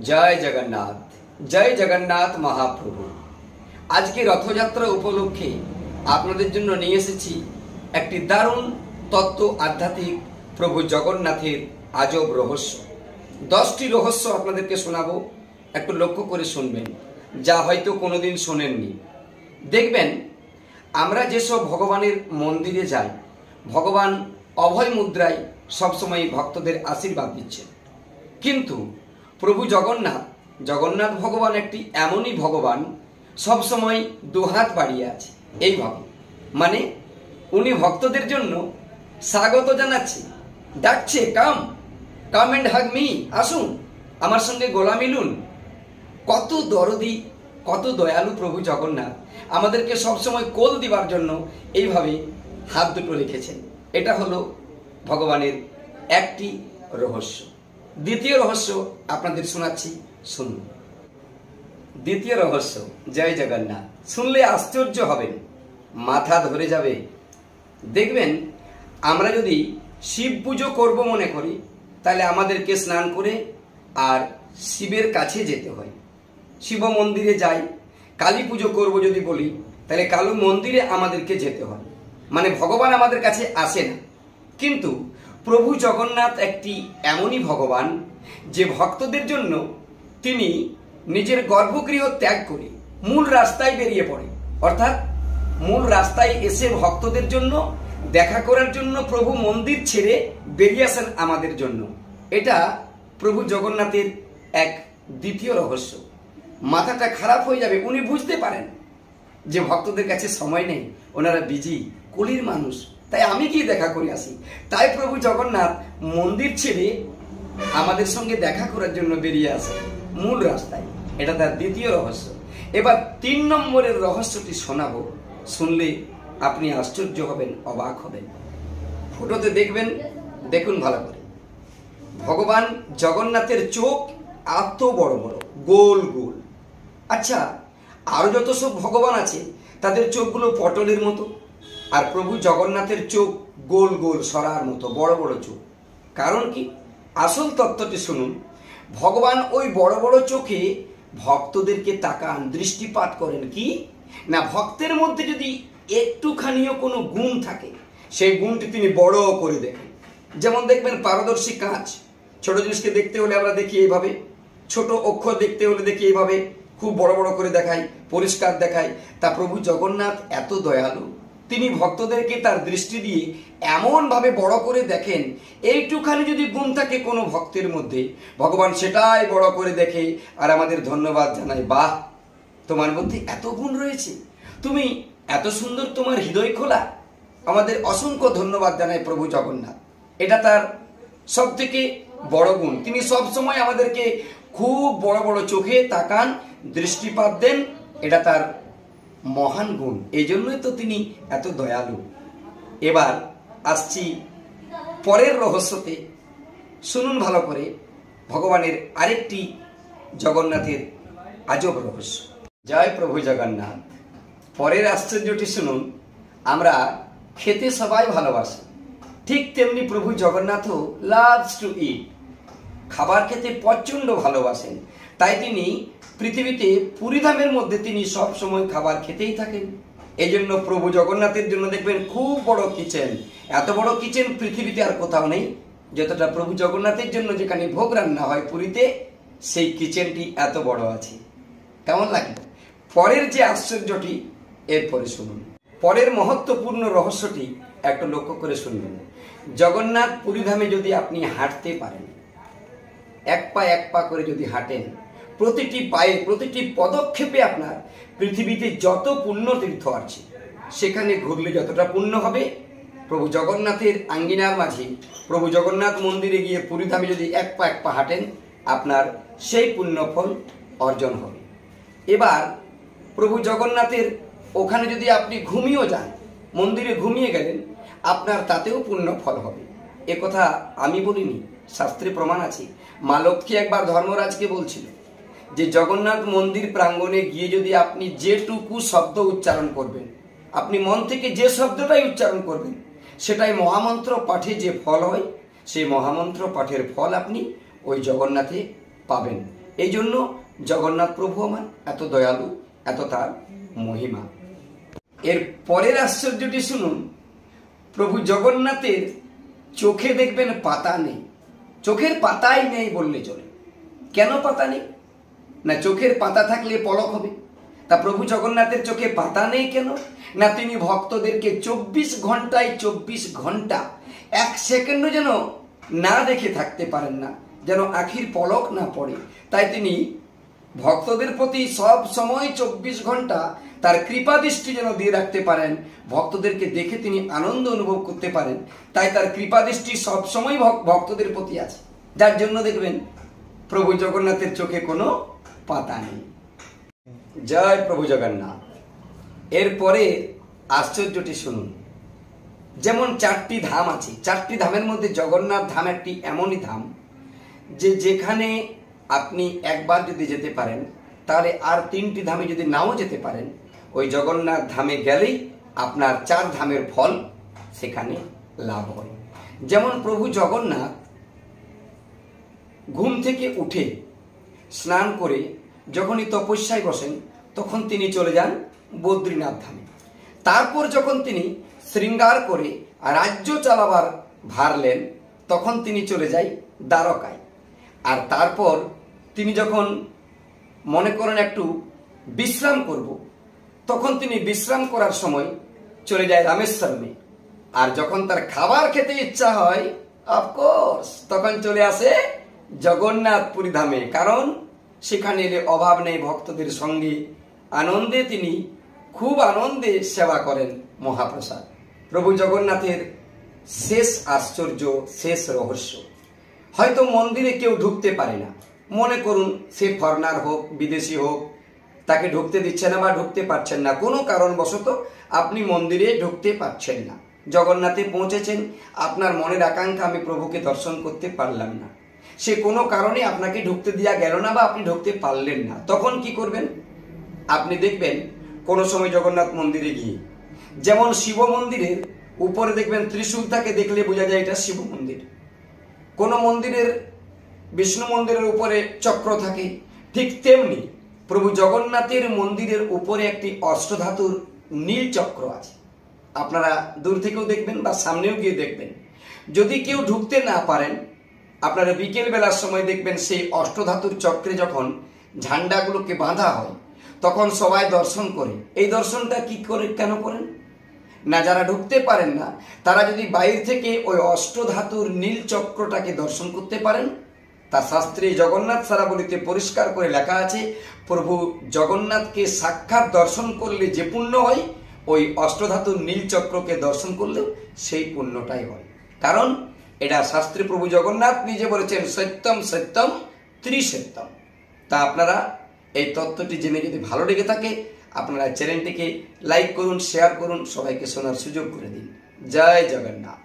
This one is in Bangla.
জয় জগন্নাথ মহাপ্রভু। আজকে রথযাত্রা উপলক্ষে আপনাদের জন্য নিয়ে এসেছি একটি দারুণ তত্ত্ব আধ্যাত্মিক প্রভু জগন্নাথের আজব রহস্য। 10টি রহস্য আপনাদেরকে শোনাবো, একটু লক্ষ্য করে শুনবেন, যা হয়তো কোনোদিন শোনেননি। দেখবেন আমরা যেসব ভগবানের মন্দিরে যাই, ভগবান অভয় মুদ্রায় সবসময় ভক্তদের আশীর্বাদ দিচ্ছেন, কিন্তু প্রভু জগন্নাথ ভগবান একটি এমনই ভগবান, সবসময় দুহাত বাড়িয়ে আছে এইভাবে, মানে উনি ভক্তদের জন্য স্বাগত জানাচ্ছে, ডাকছে, কাম অ্যান্ড হাগ মি, আসুন আমার সঙ্গে গোলা মিলুন। কত দরদি, কত দয়ালু প্রভু জগন্নাথ, আমাদেরকে সবসময় কোল দিবার জন্য এইভাবে হাত দুটো রেখেছেন। এটা হলো ভগবানের একটি রহস্য। দ্বিতীয় রহস্য আপনাদের শোনাচ্ছি, শুনুন। দ্বিতীয় রহস্য, জয় জগন্নাথ, শুনলে আশ্চর্য হবেন, মাথা ধরে যাবে। দেখবেন আমরা যদি শিব পুজো করব মনে করি, তাহলে আমাদেরকে স্নান করে আর শিবের কাছে যেতে হয়, শিব মন্দিরে যাই। কালী পুজো করব যদি বলি, তাহলে কালী মন্দিরে আমাদেরকে যেতে হয়, মানে ভগবান আমাদের কাছে আসে না। কিন্তু প্রভু জগন্নাথ একটি এমনই ভগবান যে ভক্তদের জন্য তিনি নিজের গর্ভগৃহ ত্যাগ করে মূল রাস্তায় বেরিয়ে পড়ে, অর্থাৎ মূল রাস্তায় এসে ভক্তদের জন্য দেখা করার জন্য প্রভু মন্দির ছেড়ে বেরিয়ে আসেন আমাদের জন্য। এটা প্রভু জগন্নাথের এক দ্বিতীয় রহস্য। মাথাটা খারাপ হয়ে যাবে, উনি বুঝতে পারেন যে ভক্তদের কাছে সময় নেই, ওনারা বিজি, কলির মানুষ, তাই আমি কি দেখা করে আসি। তাই প্রভু জগন্নাথ মন্দির ছেড়ে আমাদের সঙ্গে দেখা করার জন্য বেরিয়ে আসে মূল রাস্তায়। এটা তার দ্বিতীয় রহস্য। এবার 3 নম্বরের রহস্যটি শোনাবো, শুনলে আপনি আশ্চর্য হবেন, অবাক হবেন। ফটোতে দেখবেন, দেখুন ভালো করে। ভগবান জগন্নাথের চোখ এত বড় বড়, গোল গোল। আচ্ছা, আরো যত সব ভগবান আছে তাদের চোখগুলো পটলের মতো, আর প্রভু জগন্নাথের চোখ গোল গোল সরার মতো, বড় বড় চোখ। কারণ কি? আসল তত্ত্বটি শুনুন। ভগবান ওই বড় বড় চোখে ভক্তদেরকে তাকান, দৃষ্টিপাত করেন কি না, ভক্তের মধ্যে যদি একটুখানিও কোনো গুণ থাকে, সেই গুণটি তিনি বড় করে দেখেন। যেমন দেখবেন পারদর্শী কাঁচ, ছোট জিনিসকে দেখতে হলে আমরা দেখি এইভাবে, ছোট অক্ষর দেখতে হলে দেখি এইভাবে, খুব বড় বড় করে দেখায়, পরিষ্কার দেখায়। তা প্রভু জগন্নাথ এত দয়ালু, তিনি ভক্তদেরকে তার দৃষ্টি দিয়ে এমন ভাবে বড় করে দেখেন, এইটুখানি যদি গুণ থাকে কোনো ভক্তের মধ্যে, ভগবান সেটাই বড় করে দেখে আর আমাদের ধন্যবাদ জানায়, বাহ তোমার মধ্যে এত গুণ রয়েছে, তুমি এত সুন্দর, তোমার হৃদয় খোলা। আমাদের অসংখ্য ধন্যবাদ জানায় প্রভু জগন্নাথ। এটা তার সব থেকে বড় গুণ। তিনি সব সময় আমাদেরকে খুব বড় বড় চোখে তাকান, দৃষ্টিপাত দেন, এটা তার মহান গুণ। এই জন্যই তো তিনি এত দয়ালু। এবার আসছি পরের রহস্যতে, শুনুন ভালো করে, ভগবানের আরেকটি জগন্নাথের আজব রহস্য। জয় প্রভু জগন্নাথ। পরের আশ্চর্যটি শুনুন। আমরা খেতে সবাই ভালোবাসি, ঠিক তেমনি প্রভু জগন্নাথও লাভস টু ইট, খাবার খেতে প্রচণ্ড ভালোবাসেন। তাই তিনি পৃথিবীতে পুরীধামের মধ্যে তিনি সব সময় খাবার খেতেই থাকেন। এই জন্য প্রভু জগন্নাথের জন্য দেখবেন খুব বড় কিচেন। এত বড় কিচেন পৃথিবীতে আর কোথাও নেই, যতটা প্রভু জগন্নাথের জন্য যেখানে ভোগ রান্না হয় পুরীতে, সেই কিচেনটি এত বড় আছে। কেমন লাগে? পরের যে আশ্চর্যটি, এরপরে শুনুন। পরের মহত্বপূর্ণ রহস্যটি একটু লক্ষ্য করে শুনবেন। জগন্নাথ পুরীধামে যদি আপনি হাঁটতে পারেন, এক পা করে যদি হাঁটেন, প্রতিটি পায়ে, প্রতিটি পদক্ষেপে আপনার পৃথিবীতে যত পুণ্য তীর্থ আছে, সেখানে ঘুরলে যতটা পুণ্য হবে, প্রভু জগন্নাথের আঙ্গিনার মাঝে প্রভু জগন্নাথ মন্দিরে গিয়ে পুরীধামে যদি এক পা হাঁটেন, আপনার সেই পুণ্য ফল অর্জন হবে। এবার প্রভু জগন্নাথের ওখানে যদি আপনি ঘুমিয়েও যান, মন্দিরে ঘুমিয়ে গেলেন, আপনার তাতেও পুণ্য ফল হবে। এ কথা আমি বলিনি, শাস্ত্রে প্রমাণ আছে। মা লক্ষ্মী একবার ধর্মরাজকে বলছিল যে জগন্নাথ মন্দির প্রাঙ্গণে গিয়ে যদি আপনি যেটুকু শব্দ উচ্চারণ করবেন, আপনি মন থেকে যে শব্দটাই উচ্চারণ করবেন, সেটাই মহামন্ত্র পাঠে যে ফল হয়, সেই মহামন্ত্র পাঠের ফল আপনি ওই জগন্নাথে পাবেন। এই জন্য জগন্নাথ প্রভু আমার এত দয়ালু, এত তার মহিমা। এর পরের আশ্চর্যটি শুনুন। প্রভু জগন্নাথের চোখে দেখবেন পাতা নেই, চোখের পাতাই নেই বললে চলে। কেন পাতা নেই? না চোখের পাতা থাকলে পলক হবে। তা প্রভু জগন্নাথের চোখে পাতা নেই কেন? না তিনি ভক্তদেরকে 24 ঘন্টায় 24 ঘন্টা 1 সেকেন্ডও যেন না দেখে থাকতে পারেন না, যেন আখির পলক না পড়ে। তাই তিনি ভক্তদের প্রতি সব সময় 24 ঘন্টা তার কৃপা দৃষ্টি যেন দিয়ে রাখতে পারেন, ভক্তদেরকে দেখে তিনি আনন্দ অনুভব করতে পারেন। তাই তার কৃপা দৃষ্টি সবসময় ভক্তদের প্রতি আছে, যার জন্য দেখবেন প্রভু জগন্নাথের চোখে কোনো পাতা নেই। জয় প্রভু জগন্নাথ। এরপরে আশ্চর্যটি শুনুন। যেমন 4টি ধাম আছে, 4টি ধামের মধ্যে জগন্নাথ ধাম একটি এমনই ধাম যে যেখানে আপনি একবার যদি যেতে পারেন তাহলে আর 3টি ধামে যদি নাও যেতে পারেন, ওই জগন্নাথ ধামে গেলেই আপনার 4 ধামের ফল সেখানে লাভ হয়। যেমন প্রভু জগন্নাথ ঘুম থেকে উঠে স্নান করে যখনই তপস্যায় বসেন তখন তিনি চলে যান বদ্রীনাথ ধামে। তারপর যখন তিনি শৃঙ্গার করে রাজ্য চালাবার ভারলেন তখন তিনি চলে যায় দ্বারকায়। আর তারপর তিনি যখন মনে করেন একটু বিশ্রাম করব, তখন তিনি বিশ্রাম করার সময় চলে যায় রামেশ্বরমে। আর যখন তার খাবার খেতে ইচ্ছা হয় অফকোর্স তখন চলে আসে জগন্নাথপুরী ধামে, কারণ সেখানে এলে অভাব নেই ভক্তদের সঙ্গে। আনন্দে তিনি খুব আনন্দে সেবা করেন মহাপ্রসাদ। প্রভু জগন্নাথের শেষ আশ্চর্য, শেষ রহস্য। হয়তো মন্দিরে কেউ ঢুকতে পারে না, মনে করুন সে ফরেনার হোক, বিদেশি হোক, তাকে ঢুকতে দিচ্ছে না বা ঢুকতে পারছেন না, কোনো কারণবশত আপনি মন্দিরে ঢুকতে পারছেন না। জগন্নাথে পৌঁছেছেন, আপনার মনের আকাঙ্ক্ষা আমি প্রভুকে দর্শন করতে পারলাম না, সে কোনো কারণে আপনাকে ঢুকতে দেওয়া গেল না বা আপনি ঢুকতে পারলেন না, তখন কি করবেন? আপনি দেখবেন কোনো সময় জগন্নাথ মন্দিরে গিয়ে, যেমন শিব মন্দিরের উপরে দেখবেন ত্রিশূল থাকে, দেখলে বোঝা যায় এটা শিব মন্দির। কোনো মন্দিরের, বিষ্ণু মন্দিরের উপরে চক্র থাকে, ঠিক তেমনি প্রভু জগন্নাথের মন্দিরের উপরে একটি অষ্টধাতুর নীল চক্র আছে। আপনারা দূর থেকেও দেখবেন বা সামনেও গিয়ে দেখবেন। যদি কেউ ঢুকতে না পারেন, আপনারা বিকেল বেলার সময় দেখবেন সেই অষ্টধাতুর চক্রে যখন ঝান্ডাগুলোকে বাঁধা হয় তখন সবাই দর্শন করে। এই দর্শনটা কি করে, কেন করেন না? যারা ঢুকতে পারেন না তারা যদি বাইরে থেকে ওই অষ্টধাতুর নীল চক্রটাকে দর্শন করতে পারেন, তা শাস্ত্রে জগন্নাথ সারাবলিতে পরিষ্কার করে লেখা আছে, প্রভু জগন্নাথকে সাক্ষাৎ দর্শন করলে যে পুণ্য হয়, ওই অষ্টধাতুর নীল চক্রকে দর্শন করলেও সেই পুণ্যটাই হয়। কারণ এটা শাস্ত্রে প্রভু জগন্নাথ নিজে বলেছেন, সত্যম সত্যম ত্রিসত্যম। তা আপনারা এই তত্ত্বটি জেনে যদি ভালো লেগে থাকে, আপনারা চ্যানেলটিকে লাইক করুন, শেয়ার করুন, সবাইকে শোনার সুযোগ করে দিন। জয় জগন্নাথ।